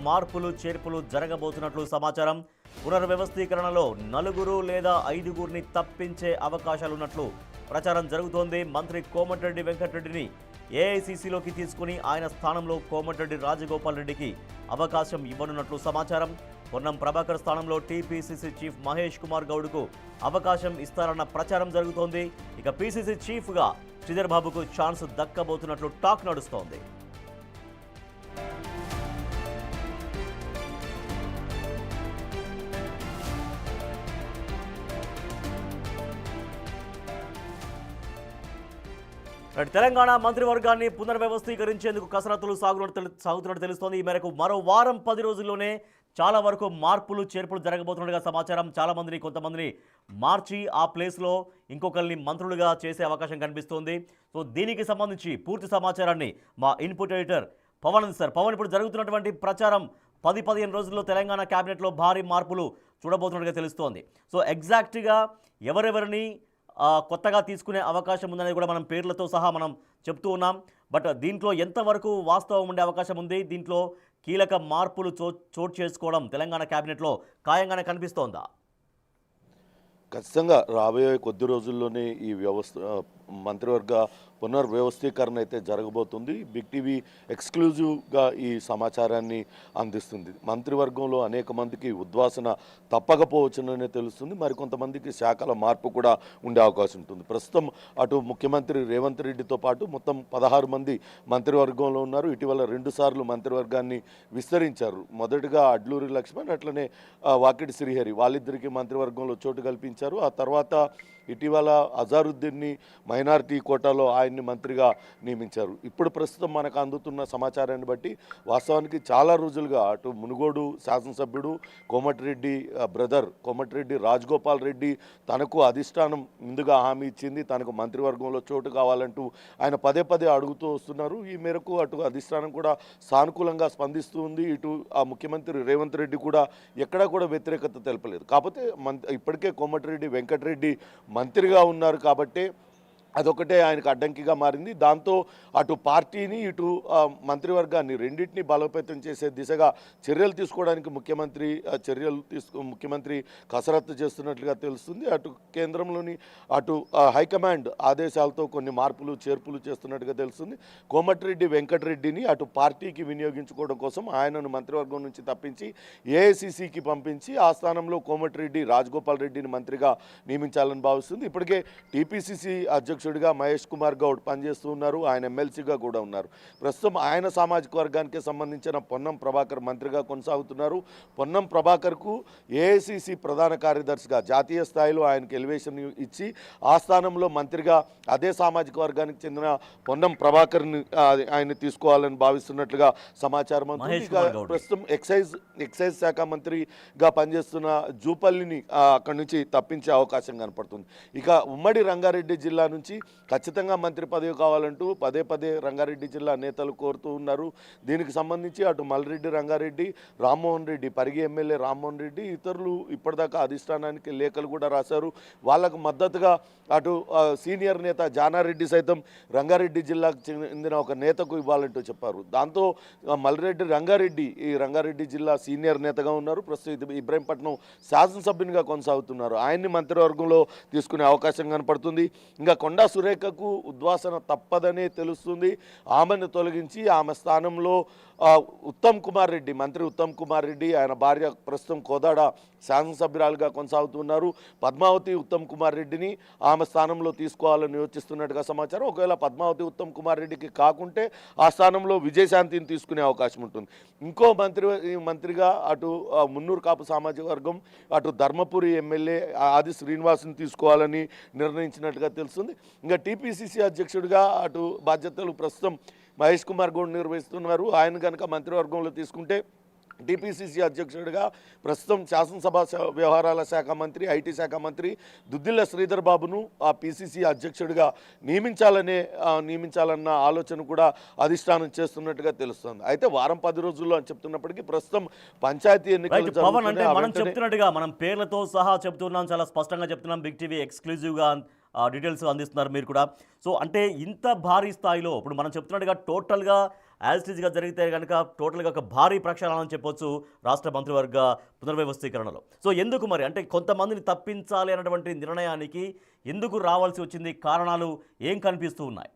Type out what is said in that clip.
మార్పులు చేర్పులు జరగబోతున్నట్లు సమాచారం. పునర్వ్యవస్థీకరణలో 4 లేదా 5 తప్పించే అవకాశాలున్నట్లు ప్రచారం జరుగుతోంది. మంత్రి కోమటిరెడ్డి వెంకటరెడ్డిని ఏఐసీసీలోకి తీసుకుని ఆయన స్థానంలో కోమటిరెడ్డి రాజగోపాల్ రెడ్డికి అవకాశం ఇవ్వనున్నట్లు సమాచారం. పొన్నం ప్రభాకర్ స్థానంలో టీపీసీసీ చీఫ్ మహేష్ కుమార్ గౌడ్కు అవకాశం ఇస్తారన్న ప్రచారం జరుగుతోంది. ఇక పీసీసీ చీఫ్గా శ్రీధర్ బాబుకు ఛాన్స్ దక్కబోతున్నట్లు టాక్ నడుస్తోంది. తెలంగాణ మంత్రివర్గాన్ని పునర్వ్యవస్థీకరించేందుకు కసరత్తులు సాగుతున్నట్టు తెలుస్తోంది. ఈ మేరకు మరో వారం 10 రోజుల్లోనే చాలా వరకు మార్పులు చేర్పులు జరగబోతున్నట్టుగా సమాచారం. కొంతమందిని మార్చి ఆ ప్లేస్లో ఇంకొకరిని మంత్రులుగా చేసే అవకాశం కనిపిస్తోంది. సో దీనికి సంబంధించి పూర్తి సమాచారాన్ని మా ఇన్పుట్ ఎడిటర్ పవన్ పవన్ ఇప్పుడు జరుగుతున్నటువంటి ప్రచారం 10-15 రోజుల్లో తెలంగాణ క్యాబినెట్లో భారీ మార్పులు చూడబోతున్నట్టుగా తెలుస్తోంది. సో ఎగ్జాక్ట్గా ఎవరెవరిని కొత్తగా తీసుకునే అవకాశం ఉందనేది కూడా మనం పేర్లతో సహా మనం చెప్తూ ఉన్నాం. బట్ దీంట్లో ఎంతవరకు వాస్తవం ఉండే అవకాశం ఉంది, దీంట్లో కీలక మార్పులు చోటు చేసుకోవడం తెలంగాణ క్యాబినెట్లో ఖాయంగానే కనిపిస్తోందా? ఖచ్చితంగా రాబోయే కొద్ది రోజుల్లోనే ఈ మంత్రివర్గ పునర్వ్యవస్థీకరణ అయితే జరగబోతుంది. బిగ్ టీవీ ఎక్స్క్లూజివ్గా ఈ సమాచారాన్ని అందిస్తుంది. మంత్రివర్గంలో అనేక మందికి ఉద్వాసన తప్పకపోవచ్చుననే తెలుస్తుంది. మరికొంతమందికి శాఖల మార్పు కూడా ఉండే అవకాశం ఉంటుంది. ప్రస్తుతం అటు ముఖ్యమంత్రి రేవంత్ రెడ్డితో పాటు మొత్తం 16 మంది మంత్రివర్గంలో ఉన్నారు. ఇటీవల 2 సార్లు మంత్రివర్గాన్ని విస్తరించారు. మొదటగా అడ్లూరి లక్ష్మణ్, అట్లనే వాకిటి శ్రీహరి, వాళ్ళిద్దరికీ మంత్రివర్గంలో చోటు కల్పించారు. ఆ తర్వాత ఇటీవల అజారుద్దీన్ని మైనారిటీ కోటాలో ఆయన్ని మంత్రిగా నియమించారు. ఇప్పుడు ప్రస్తుతం మనకు అందుతున్న సమాచారాన్ని బట్టి వాస్తవానికి చాలా రోజులుగా అటు మునుగోడు శాసనసభ్యుడు కోమటిరెడ్డి బ్రదర్ కోమటిరెడ్డి రాజగోపాల్ రెడ్డి తనకు అధిష్టానం ముందుగా హామీ ఇచ్చింది, తనకు మంత్రివర్గంలో చోటు కావాలంటూ ఆయన పదే అడుగుతూ వస్తున్నారు. ఈ మేరకు అటు అధిష్టానం కూడా సానుకూలంగా స్పందిస్తూ ఉంది. ఇటు ఆ ముఖ్యమంత్రి రేవంత్ రెడ్డి కూడా ఎక్కడా కూడా వ్యతిరేకత తెలపలేదు. కాకపోతే ఇప్పటికే కోమటిరెడ్డి వెంకటరెడ్డి మంత్రిగా ఉన్నారు కాబట్టి అదొకటే ఆయనకు అడ్డంకిగా మారింది. దాంతో అటు పార్టీని ఇటు మంత్రివర్గాన్ని రెండింటినీ బలోపేతం చేసే దిశగా చర్యలు తీసుకోవడానికి ముఖ్యమంత్రి కసరత్తు చేస్తున్నట్లుగా తెలుస్తుంది. అటు కేంద్రంలోని అటు హైకమాండ్ ఆదేశాలతో కొన్ని మార్పులు చేర్పులు చేస్తున్నట్టుగా తెలుస్తుంది. కోమటిరెడ్డి వెంకటరెడ్డిని అటు పార్టీకి వినియోగించుకోవడం కోసం ఆయనను మంత్రివర్గం నుంచి తప్పించి ఏఐసీసీకి పంపించి ఆ స్థానంలో కోమటిరెడ్డి రాజగోపాల్ రెడ్డిని మంత్రిగా నియమించాలని భావిస్తుంది. ఇప్పటికే టీపీసీసీ అధ్యక్షుడిగా మహేష్ కుమార్ గౌడ్ పనిచేస్తూ ఉన్నారు. ఆయన ఎమ్మెల్సీగా కూడా ఉన్నారు. ప్రస్తుతం ఆయన సామాజిక వర్గానికి సంబంధించిన పొన్నం ప్రభాకర్ మంత్రిగా కొనసాగుతున్నారు. పొన్నం ప్రభాకర్కు ఏఐసీసీ ప్రధాన కార్యదర్శిగా జాతీయ స్థాయిలో ఆయనకు ఎలివేషన్ ఇచ్చి ఆ స్థానంలో మంత్రిగా అదే సామాజిక వర్గానికి చెందిన పొన్నం ప్రభాకర్ని ఆయన తీసుకోవాలని భావిస్తున్నట్లుగా సమాచారం అవుతుంది. ప్రస్తుతం ఎక్సైజ్ శాఖ మంత్రిగా పనిచేస్తున్న జూపల్లిని అక్కడి నుంచి తప్పించే అవకాశం కనపడుతుంది. ఇక ఉమ్మడి రంగారెడ్డి జిల్లా నుంచి ఖచ్చితంగా మంత్రి పదవి కావాలంటూ పదే రంగారెడ్డి జిల్లా నేతలు కోరుతూ ఉన్నారు. దీనికి సంబంధించి అటు మల్రెడ్డి రంగారెడ్డి, రామ్మోహన్ రెడ్డి, పరిగి ఎమ్మెల్యే రామ్మోహన్ రెడ్డి ఇతరులు ఇప్పటిదాకా అధిష్టానానికి లేఖలు కూడా రాశారు. వాళ్ళకు మద్దతుగా అటు సీనియర్ నేత జానారెడ్డి సైతం రంగారెడ్డి జిల్లాకు చెందిన ఒక నేతకు ఇవ్వాలంటూ చెప్పారు. దాంతో మల్రెడ్డి రంగారెడ్డి ఈ రంగారెడ్డి జిల్లా సీనియర్ నేతగా ఉన్నారు. ప్రస్తుతం ఇబ్రహీంపట్నం శాసనసభ్యునిగా కొనసాగుతున్నారు. ఆయన్ని మంత్రివర్గంలో తీసుకునే అవకాశం కనపడుతుంది. ఇంకా కొండా సురేఖకు ఉద్వాసన తప్పదనే తెలుస్తుంది. ఆమెను తొలగించి ఆమె స్థానంలో మంత్రి ఉత్తమ్ కుమార్ రెడ్డి, ఆయన భార్య ప్రస్తుతం కోదాడ శాసనసభ్యురాలుగా కొనసాగుతున్నారు. పద్మావతి ఉత్తమ్ కుమార్ రెడ్డిని ఆమె స్థానంలో తీసుకోవాలని యోచిస్తున్నట్టుగా సమాచారం. ఒకవేళ పద్మావతి ఉత్తమ్ కుమార్ రెడ్డికి కాకుంటే ఆ స్థానంలో విజయశాంతిని తీసుకునే అవకాశం ఉంటుంది. ఇంకో మంత్రిగా అటు మున్నూరు కాపు సామాజిక వర్గం, అటు ధర్మపురి ఎమ్మెల్యే ఆది శ్రీనివాస్ని తీసుకోవాలని నిర్ణయించినట్టుగా తెలుస్తుంది. ఇంకా టీపీసీసీ అధ్యక్షుడిగా అటు బాధ్యతలు ప్రస్తుతం మహేష్ కుమార్ గౌడ్ నిర్వహిస్తున్నారు. ఆయన కనుక మంత్రివర్గంలో తీసుకుంటే టీపీసీసీ అధ్యక్షుడిగా ప్రస్తుతం శాసనసభ వ్యవహారాల శాఖ మంత్రి, ఐటీ శాఖ మంత్రి దుద్దిల్ల శ్రీధర్ బాబును ఆ పీసీసీ అధ్యక్షుడిగా నియమించాలన్న ఆలోచన కూడా అధిష్టానం చేస్తున్నట్టుగా తెలుస్తుంది. అయితే వారం 10 రోజుల్లో అని చెప్తున్నప్పటికీ ప్రస్తుతం పంచాయతీ ఎన్నికలు మనం చెప్తున్నట్టుగా మనం పేర్లతో సహా చెప్తున్నాం, చాలా స్పష్టంగా చెప్తున్నాం. బిగ్ టీవీ ఎక్స్క్లూజివ్గా డీటెయిల్స్ అందిస్తున్నారు మీరు కూడా. సో అంటే ఇంత భారీ స్థాయిలో ఇప్పుడు మనం చెప్తున్నట్టుగా టోటల్గా యాజ్ టీజ్గా జరిగితే కనుక టోటల్గా ఒక భారీ ప్రక్షాళన అని చెప్పొచ్చు రాష్ట్ర మంత్రివర్గ పునర్వ్యవస్థీకరణలో. సో ఎందుకు మరి అంటే కొంతమందిని తప్పించాలి అన్నటువంటి నిర్ణయానికి ఎందుకు రావాల్సి వచ్చింది? కారణాలు ఏం కనిపిస్తూ ఉన్నాయి?